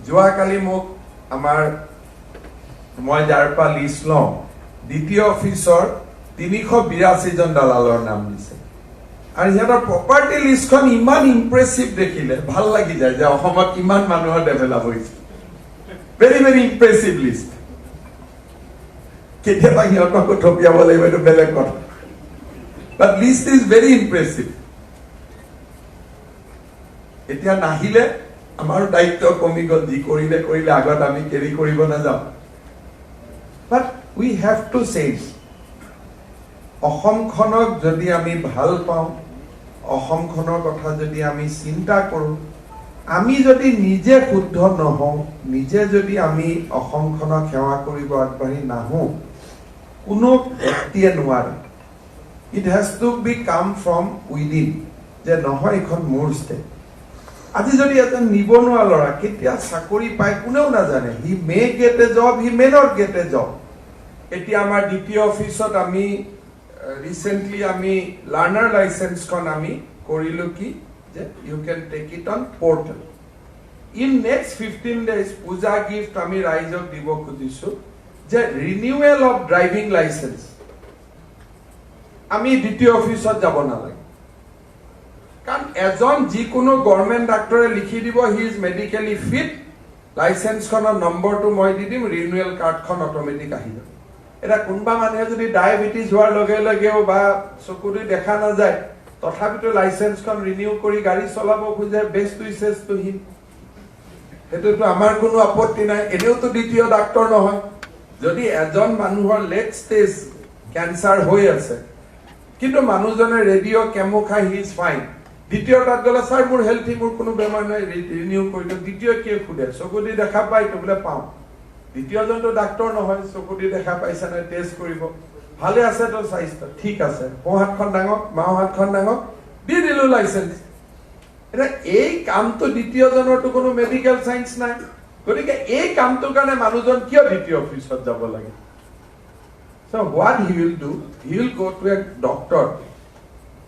যোৱাকালি মোক আমাৰ মই যাৰ পৰা লিষ্ট লওঁ দ্বিতীয় অফিচৰ 382 জন দালালৰ নাম দিছে আৰু সিহঁতৰ প্ৰপাৰ্টি লিষ্টখন ইমান ইম্প্ৰেছিভ দেখিলে ভাল লাগি যায় যে অসমত কিমান মানুহৰ ডেভেলপ হৈছে ভেৰি ভেৰি ইম্প্ৰেছিভ লিষ্ট কেতিয়াবা সিহঁতক থপিয়াব লাগিব এইটো বেলেগ কথা বাট লিষ্ট ইজ ভেৰি ইম্প্ৰেছিভ এতিয়া নাহিলে আমাৰ দায়িত্ব কমি গ'ল যি কৰিলে কৰিলে আগত আমি কেৰি কৰিব নাযাওঁ বাট উই হেভ টু চেঞ্জ অসমখনক যদি আমি ভাল পাওঁ অসমখনৰ কথা যদি আমি চিন্তা কৰোঁ আমি যদি নিজে শুদ্ধ নহওঁ নিজে যদি আমি অসমখনক সেৱা কৰিব আগবাঢ়ি নাহোঁ কোনো ব্যক্তিয়ে নোৱাৰে ইট হেজ টু বি কাম ফ্ৰম উইদিন যে নহয় এখন মোৰ ষ্টেট আজি যদি এজন নিবনুৱা ল'ৰা কেতিয়া চাকৰি পায় কোনেও নাজানে he may get a job he may not get a job এতিয়া আমাৰ দ্বিতীয় অফিচত আমি ৰিসেন্টলি আমি লাৰ্নাৰ লাইসেন্সখন আমি কৰিলো কি যে you can take it on portal in next 15 days Puja gift আমি ৰাইজক দিব খুজিছো যে ৰিনিউৱেল অফ ড্ৰাইভিং লাইসেন্স আমি দ্বিতীয় অফিচত যাব নালাগে কাৰণ এজন যিকোনো গভৰ্ণমেণ্ট ডাক্তৰে লিখি দিব হি ইজ মেডিকেলি ফিট লাইসেন্সখনৰ নম্বৰটো মই দি দিম ৰিনিউৱেল কাৰ্ডখন অটোমেটিক আহি যাব এটা কোনবা মানুহে যদি ডায়াবেটিস হোৱাৰ লগে লগেও বা চকুৰে দেখা নাযায় তথাপিতো লাইসেন্সখন ৰিনিউ কৰি গাড়ী চলাব খুজে বেষ্ট উইচেছ টু হিম হেতুটো আমাৰ কোনো আপত্তি নাই এনেওতো দ্বিতীয় ডাক্তৰ নহয় যদি এজন মানুহৰ লেট ষ্টেজ ক্যান্সাৰ হৈ আছে কিন্তু মানুহজনে ৰেডিঅ' কেমো খাই হি ইজ ফাইন দ্বিতীয় তাত গ'লে স্যাৰ মোৰ হেলথি মোৰ কোনো বেমাৰ নাই ৰিনিউ কৰি দিওঁ দ্বিতীয় কি খুদে চকুদি দেখা পাই তো বোলে পাওঁ দ্বিতীয়জনটো ডাক্তৰ নহয় চকুদি দেখা পাইছে না টেষ্ট কৰিব ভালে আছে তো স্বাস্থ্য ঠিক আছে হাতখন ডাঙক মাও হাতখন ডাঙক দি দিলো লাইসেন্স এটা এই কামটো দ্বিতীয়জনৰটো কোনো মেডিকেল সায়েন্স নাই গতিকে এই কামটোৰ কাৰণে মানুহজন কিয় দ্বিতীয় অফিচত যাব লাগে So what he will do, he will go to a doctor.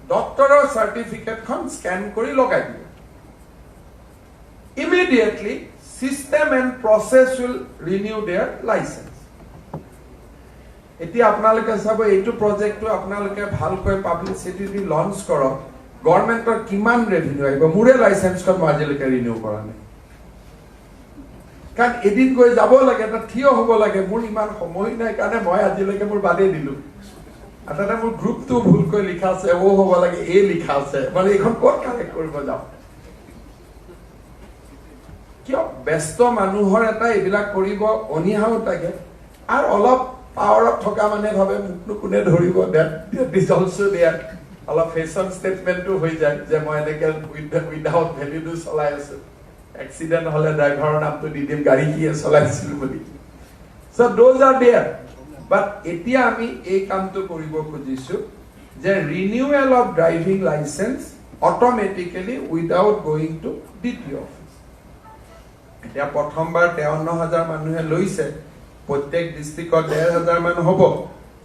Doctor certificate con scan kori logai dibe. Immediately, system and process will renew their license. Eti apnaloke sabo etu project to apnaloke bhalkoi publicity di launch korok. Government or kiman revenue aibo mure license kon majiloke renew kora nai. কাৰণ এদিন গৈ যাব লাগে এটা থিয় হ'ব লাগে মোৰ ইমান সময় নাই কাৰণে মই আজিলৈকে মোৰ বাদে দিলো আটাটা মোৰ গ্ৰুপটো ভুলকৈ লিখা আছে ও হ'ব লাগে এ লিখা আছে মানে এখন ক'ত কানেক্ট কৰিব যাওঁ কিয় ব্যস্ত মানুহৰ এটা এইবিলাক কৰিব অনিহাও থাকে আৰু অলপ পাৱাৰত থকা মানে ভাবে মুকনো কোনে ধৰিব দ্যাট দিস অলসো দেয়াৰ অলপ ফেশন ষ্টেটমেন্টটো হৈ যায় যে মই এনেকে উইদাউট ভ্যালিডু চলাই আছো accident hole driver naam to didim gari kiye cholaisil boli so those are there but etia ami ei kam to koribo khojisu je renewal of driving license automatically without going to DTO office etia prothom bar 53000 manuhe loise prottek district 15000 man hobo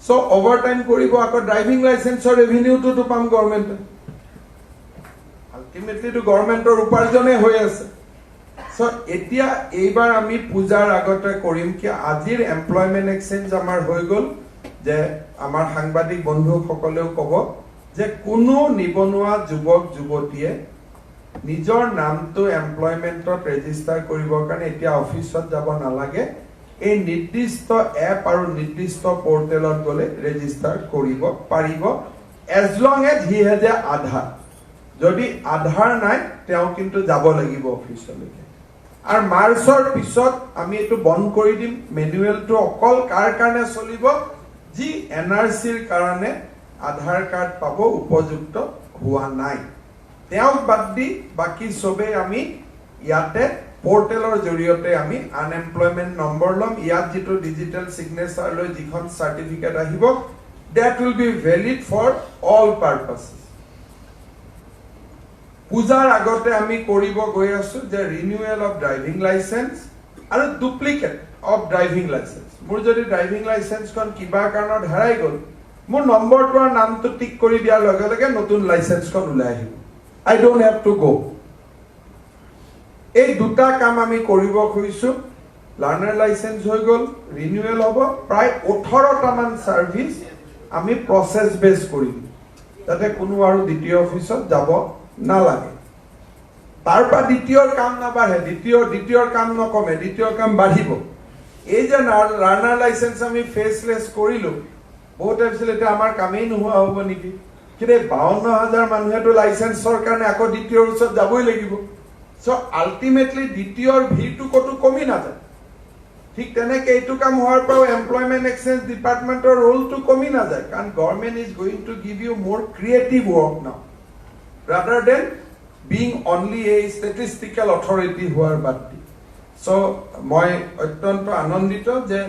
so overtime koribo ako driving license or revenue to pam government ultimately to government or uparjone hoy ase So etia eibar ami pujar agote korim ki ajir employment exchange amar hoi gol je amar sangbadik bondhu sokoleu kobo je kuno nibonua jubok jubotiye nijor naam to employment register koribor kane etia office ot jabo nalage ei nirdishto app aru nirdishto portal ot gole register koribo paribo as long as he has a Aadhaar jodi Aadhaar nai teo kintu jabo lagibo office leke আর মাৰ্চৰ পিছত আমি এটো বন্ধ কৰি দিম ম্যানুৱেলটো অকল কাৰ কাৰণে চলিব যি এনআৰসিৰ কাৰণে আধাৰ কাৰ্ড পাব উপযুক্ত হোৱা নাই তেওঁ বাদ দি বাকি সবে আমি ইয়াতে পোৰ্টেলৰ জৰিয়তে আমি আনএমপ্লয়মেন্ট নম্বৰ লম ইয়াত যেটো ডিজিটাল সিগনেচাৰ লৈ যিখন সাৰ্টিফিকেট আহিব that will be valid for all purposes পূজাৰ আগতে আমি কৰিব গৈ আছো যে ৰিনিউৱেল অফ ড্ৰাইভিং লাইসেন্স আৰু ডুপ্লিকেট অফ ড্ৰাইভিং লাইসেন্স মোৰ যদি ড্ৰাইভিং লাইসেন্সখন কিবা কাৰণত হেৰাই গল মোৰ নম্বৰটো আৰু নামটো টিক কৰি দিয়াৰ লগে লগে নতুন লাইসেন্সখন ওলাই আহিব I don't have to go এই দুটা কাম আমি কৰিব খুজিছো লাৰ্নাৰ লাইসেন্স হৈ গল ৰিনিউৱেল হ'ব প্ৰায় 18টা মান সাৰ্ভিস আমি প্ৰসেস বেস কৰিম যাতে কোনো আৰু দ্বিতীয় অফিসত যাব নালাগে তাৰপা দ্বিতীয়ৰ কাম নাবাঢ়ে দ্বিতীয়ৰ কাম নকমে দ্বিতীয়ৰ কাম বাঢ়িব এই যে লাৰ্নাৰ লাইসেন্স আমি ফেসলেস কৰিলো বহুত এফিলিয়েটে আমাৰ কামেই নোহোৱা হ'ব নেকি কিন্তু 52,000 মানুহেটো লাইসেন্সৰ কাৰণে আকৌ দ্বিতীয়ৰ ওচৰত যাবই লাগিব সো আলটিমেটলি দ্বিতীয়ৰ ভিৰটো কতো কমি নাযায় ঠিক তেনেকে এইটো কাম হোৱাৰ পৰা এমপ্লয়মেন্ট এক্সচেঞ্জ ডিপাৰ্টমেন্টৰ ৰোলটো কমি নাযায় কাৰণ government is going to give you more creative work now rather than being only a statistical authority হোৱাৰ বাদতি so মই অত্যন্ত আনন্দিত যে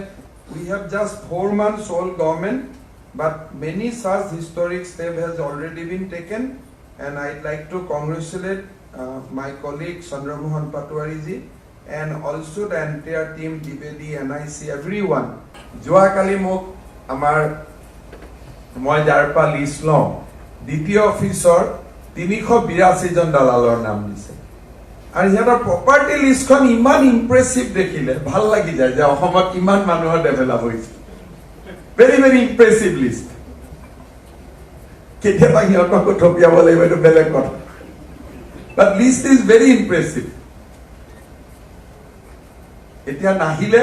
we have just 4 months old government but many such historic steps has already been taken and I'd like to congratulate my colleague Chandramohan Patwari ji and also the entire team Dibedi NIC everyone joa kali mok amar moi jarpa list lo দ্বিতীয় অফিসৰ 382 জন দালালৰ নাম দিছে আৰু ইহঁতৰ property লিষ্টখন ইমান ইমপ্ৰেছিভ দেখিলে ভাল লাগি যায় যে অসমত কিমান মানুহৰ ডেভেলপ হৈছে ভেৰি ভেৰি ইমপ্ৰেছিভ লিষ্ট কেতিয়াবা ইহঁতক থপিয়াব লাগিব এইটো বেলেগ কথা বাট লিষ্ট ইজ ভেৰি ইমপ্ৰেছিভ এতিয়া নাহিলে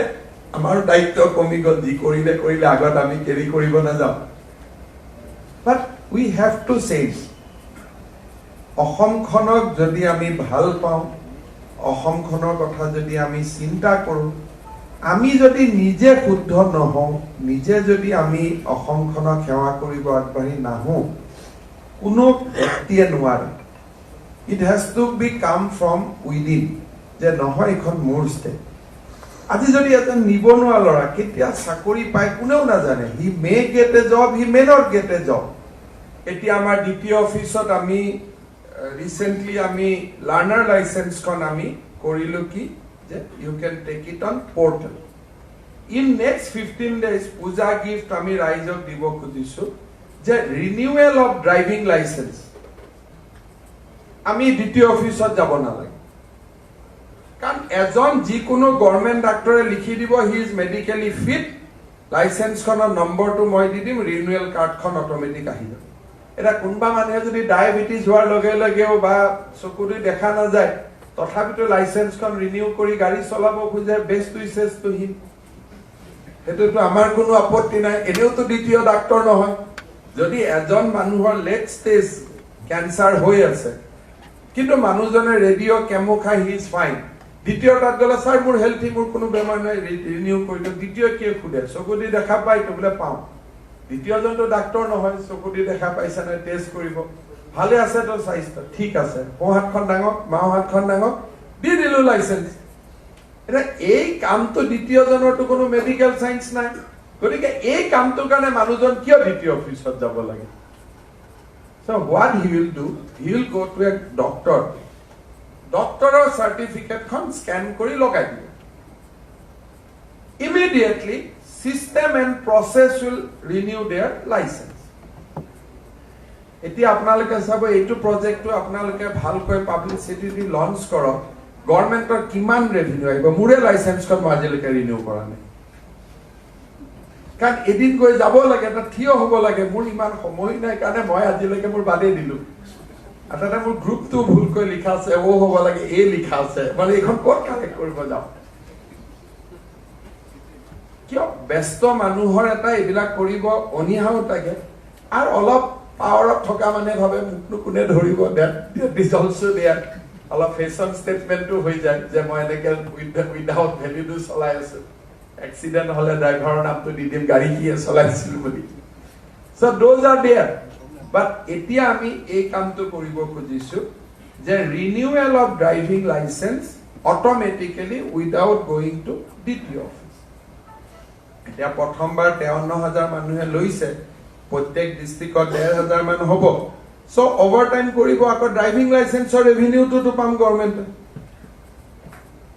আমাৰ দায়িত্ব কমি গল যি কৰিলে আগত আমি কেৰি কৰিব নাযাওঁ বাট উই হেভ টু চেঞ্জ অসমখনক যদি আমি ভাল পাওঁ অসমখনৰ কথা যদি আমি চিন্তা কৰো আমি যদি নিজে শুদ্ধ নহওঁ নিজে যদি আমি অসমখনক সেৱা কৰিব আগবাঢ়ি নাহো কোনো ব্যক্তিয়ে নোৱাৰে ইট হ্যাজ টু বি কাম ফ্ৰম উইদিন যে নহয় এখন মোৰ ষ্টেট আজি যদি এজন নিবনুৱা ল'ৰা কেতিয়া চাকৰি পায় কোনেও নাজানে he may get a job he may not get a job এতিয়া আমাৰ দ্বিতীয় অফিসত আমি recently আমি লাৰ্নাৰ লাইসেন্সখন আমি কৰিলো কি যে you can take it on portal in next 15 days পূজা গিফট আমি ৰাইজক দিব খুজিছো যে ৰিনিউৱেল অফ ড্ৰাইভিং লাইসেন্স আমি দ্বিতীয় অফিসত যাব নালাগে কাৰণ এজন যিকোনো গভৰ্নমেন্ট ডাক্তৰে লিখি দিব হি ইজ মেডিকেলি ফিট লাইসেন্সখনৰ নম্বৰটো মই দি দিম ৰিনিউৱেল কাৰ্ডখন অটোমেটিক আহি যাব এটা কোনবা মানুহে যদি ডায়াবেটিস হোৱাৰ লগে লগেও বা চকুৰি দেখা না যায় তথাপিতো লাইসেন্সখন ৰিনিউ কৰি গাড়ী চলাব খুজে বেস্ট উইচেছ টু হিম হেতুটো আমাৰ কোনো আপত্তি নাই এনেওতো দ্বিতীয় ডাক্তৰ নহয় যদি এজন মানুহৰ লেট ষ্টেজ ক্যান্সাৰ হৈ আছে কিন্তু মানুহজনে ৰেডিঅ' কেমো খাই হি ইজ ফাইন দ্বিতীয় তাত গলে স্যাৰ মোৰ হেলথি মোৰ কোনো বেমাৰ নাই ৰিনিউ কৰি দিও দ্বিতীয় কি খুদে চকুৰি দেখা পাই তো বলে পাও দ্বিতীয়জনটো ডাক্তৰ নহয় চকুৰি দেখা পাইছে না টেষ্ট কৰিব ভালে আছে তো স্বাস্থ্য ঠিক আছে হাতখন ডাঙক হাতখন ডাঙক দি দিলো লাইসেন্স এটা এই কামটো দ্বিতীয়জনৰটো কোনো মেডিকেল সায়েন্স নাই গতিকে এই কামটোৰ কাৰণে মানুহজন কিয় দ্বিতীয় অফিসত যাব লাগে so what he will do he will go to a doctor certificate খন স্ক্যান কৰি লগাই দিব immediately system and process will renew their license এতিয়া আপোনালোকে চাব এইটো প্ৰজেক্টটো আপোনালোকে ভালকৈ পাব্লিসিটি দি লঞ্চ কৰক গভৰ্নমেন্টৰ কিমান ৰেভিনিউ আহিব মোৰে লাইসেন্সখন আজিলৈকে ৰিনিউ কৰা নাই কাৰণ এদিন গৈ যাব লাগে এটা থিয় হ'ব লাগে মোৰ ইমান সময় নাই কাৰণে মই আজিলৈকে মোৰ বাদে দিলো আটাটা মোৰ গ্ৰুপটো ভুলকৈ লিখা আছে ও হ'ব লাগে এ লিখা আছে মানে এখন ক'ত কালেক্ট কৰিব যাও কিয় ব্যস্ত মানুহৰ এটা এইবিলাক কৰিব অনিহাও থাকে আৰু অলপ পাৱাৰত থকা মানে ভাবে মুকনো কোনে ধৰিব দ্যাট ইজ অলসো দেয়াৰ অলপ ফেশন ষ্টেটমেন্টটো হৈ যায় যে মই এনেকে উইদাউট ভ্যালিডু চলাই আছো এক্সিডেন্ট হলে ড্ৰাইভাৰৰ নামটো দি দিম গাড়ী কিয়ে চলাইছিল বুলি সো দোজ আৰ দেয়াৰ বাট এতিয়া আমি এই কামটো কৰিব খুজিছো যে renewal of driving licence automatically without going to দ্বিতীয় অফিস এতিয়া প্ৰথমবাৰ 53,000 মানুহে লৈছে প্ৰত্যেক ডিস্ট্ৰিক্টত 1,500 মান হ'ব সো ওভাৰটাইম কৰিব আকৌ ড্ৰাইভিং লাইসেন্সৰ ৰেভিনিউটো তো পাম গভৰ্নমেন্টে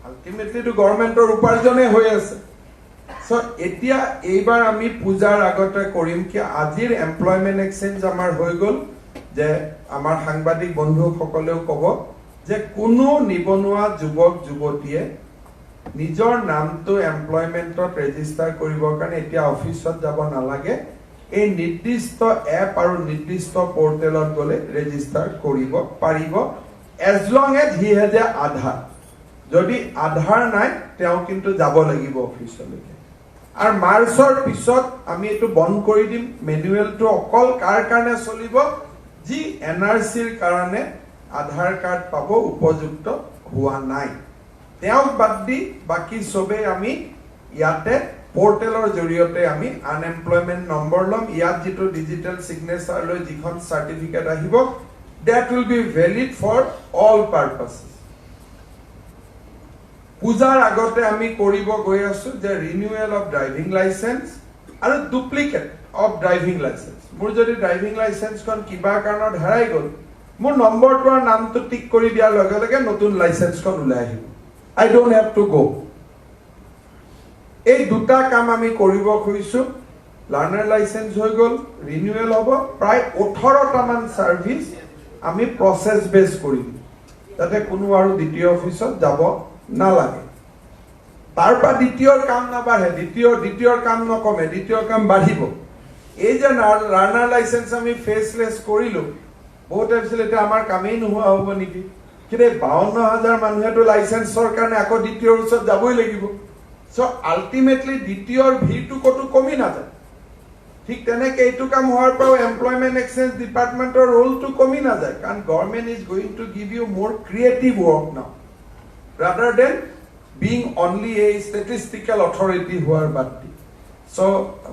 আলটিমেটলি তো গভৰ্নমেন্টৰ উপাৰ্জনে হৈ আছে সো এতিয়া এইবাৰ আমি পূজাৰ আগতে কৰিম কি আজিৰ এমপ্লয়মেন্ট এক্সচেঞ্জ আমাৰ হৈ গল যে আমাৰ সাংবাদিক বন্ধুসকলেও ক'ব যে কোনো নিবনুৱা যুৱক যুৱতীয়ে নিজৰ নামটো এমপ্লয়মেন্টত ৰেজিষ্টাৰ কৰিবৰ কাৰণে এতিয়া অফিচত যাব নালাগে এই নিৰ্দিষ্ট এপ আৰু নিৰ্দিষ্ট পৰ্টেলত গলে ৰেজিষ্টাৰ কৰিব পাৰিব as long as he has a আধাৰ যদি আধাৰ নাই তেওঁ কিন্তু যাব লাগিব অফিচলৈকে আৰু মাৰ্চৰ পিছত আমি এটো বন্ধ কৰি দিম মেনুৱেলটো অকল কাৰ কাৰণে চলিব যি এনআৰসিৰ কাৰণে আধাৰ কাৰ্ড পাব উপযুক্ত হোৱা নাই তেওঁক বাদ দি বাকি সবে আমি ইয়াতে পোৰ্টেলৰ জৰিয়তে আমি আনএমপ্লয়মেন্ট নম্বৰ লম ইয়াত যেটো ডিজিটাল সিগনেচাৰ লৈ যিখন সাৰ্টিফিকেট আহিব that will be valid for all purposes পূজাৰ আগতে আমি কৰিব গৈ আছো যে ৰিনিউৱেল অফ ড্ৰাইভিং লাইসেন্স আৰু ডুপ্লিকেট অফ ড্ৰাইভিং লাইসেন্স মোৰ যদি ড্ৰাইভিং লাইসেন্সখন কিবা কাৰণত হেৰাই গল মোৰ নম্বৰটোৰ নামটো টিক কৰি দিয়াৰ লগে লগে নতুন লাইসেন্সখন ওলাই আহিব I don't have to go এই দুটা কাম আমি কৰিব খুজিছো লাৰ্নাৰ লাইসেন্স হৈ গল ৰিনিউৱেল হ'ব প্ৰায় 18টা মান সাৰ্ভিস আমি প্ৰসেস বেস কৰিম তাতে কোনো আৰু দ্বিতীয় অফিচত যাব নালাগে তাৰপা দ্বিতীয়ৰ কাম নাবাঢ়ে দ্বিতীয়ৰ কাম নকমে দ্বিতীয়ৰ কাম বাঢ়িব এই যে লাৰ্নাৰ লাইসেন্স আমি ফেসলেস কৰিলো বহুত এফিলিয়েটে আমাৰ কামেই নোহোৱা হ'ব নেকি কিৰে 52000 মানুহেটো লাইসেন্সৰ কাৰণে আকৌ দ্বিতীয়ৰ ওচৰত যাবই লাগিব সো আলটিমেটলি দ্বিতীয়ৰ ভিৰটো কতো কমি নাযায় ঠিক তেনেকে এইটো কাম হোৱাৰ পৰা এমপ্লয়মেন্ট এক্সচেঞ্জ ডিপাৰ্টমেন্টৰ ৰোলটো কমি নাযায় কাৰণ government is going to give you more creative work now rather than being only a statistical authority হোৱাৰ বাদ so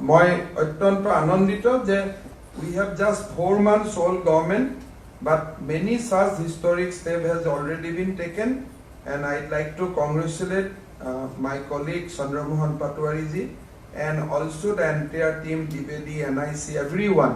মই অত্যন্ত আনন্দিত যে we have just 4 months old government but many such historic steps has already been taken and I'd like to congratulate my colleague Chandramohan Patwari ji and also the entire team DBD NIC everyone